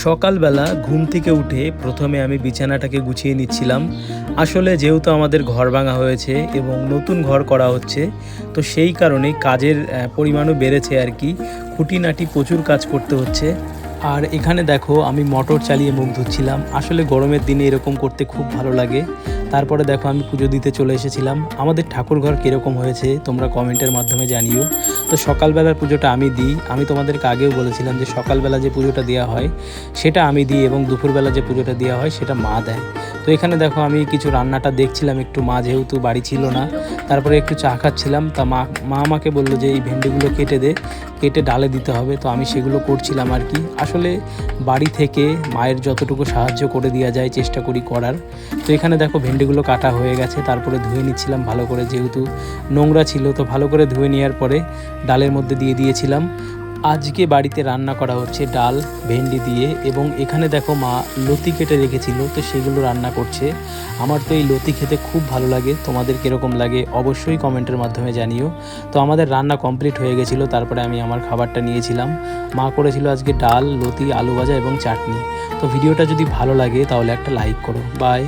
সকালবেলা ঘুম থেকে উঠে প্রথমে আমি বিছানাটাকে গুছিয়ে নিচ্ছিলাম। আসলে যেহেতু আমাদের ঘর ভাঙা হয়েছে এবং নতুন ঘর করা হচ্ছে, তো সেই কারণে কাজের পরিমাণও বেড়েছে আর কি। খুঁটিনাটি প্রচুর কাজ করতে হচ্ছে। আর এখানে দেখো আমি মোটর চালিয়ে মুখ ধুচ্ছিলাম। আসলে গরমের দিনে এরকম করতে খুব ভালো লাগে। তারপরে দেখো আমি পুজো দিতে চলে এসেছিলাম। আমাদের ঠাকুরঘর কীরকম হয়েছে তোমরা কমেন্টের মাধ্যমে জানিও। তো সকালবেলার পুজোটা আমি দিই। আমি তোমাদেরকে আগেও বলেছিলাম যে সকালবেলা যে পুজোটা দেওয়া হয় সেটা আমি দিই এবং দুপুরবেলা যে পুজোটা দেওয়া হয় সেটা মা দেয়। তো এখানে দেখো আমি কিছু রান্নাটা দেখছিলাম একটু, মা যেহেতু বাড়ি ছিল না, তারপরে একটু চা খাচ্ছিলাম। তা মা আমাকে বললো যে এই ভেন্ডিগুলো কেটে ডালে দিতে হবে। তো আমি সেগুলো করছিলাম আর কি। আসলে বাড়ি থেকে মায়ের যতটুকু সাহায্য করে দেওয়া যায় চেষ্টা করি করার। তো এখানে দেখো ভেন্ডিগুলো কাটা হয়ে গেছে, তারপরে ধুয়ে নিচ্ছিলাম ভালো করে, যেহেতু নোংরা ছিল। তো ভালো করে ধুয়ে নেওয়ার পরে ডালের মধ্যে দিয়ে দিয়েছিলাম। আজকে বাড়িতে রান্না করা হচ্ছে ডাল ভেন্ডি দিয়ে, এবং এখানে দেখো মা লতি কেটে রেখেছিল, তো সেগুলো রান্না করছে। আমার তো এই লতি খেতে খুব ভালো লাগে। তোমাদের কীরকম লাগে অবশ্যই কমেন্টের মাধ্যমে জানিও। তো আমাদের রান্না কমপ্লিট হয়ে গেছিলো, তারপরে আমি আমার খাবারটা নিয়েছিলাম। মা করেছিল আজকে ডাল, লতি, আলু ভাজা এবং চাটনি। তো ভিডিওটা যদি ভালো লাগে তাহলে একটা লাইক করো। বাই।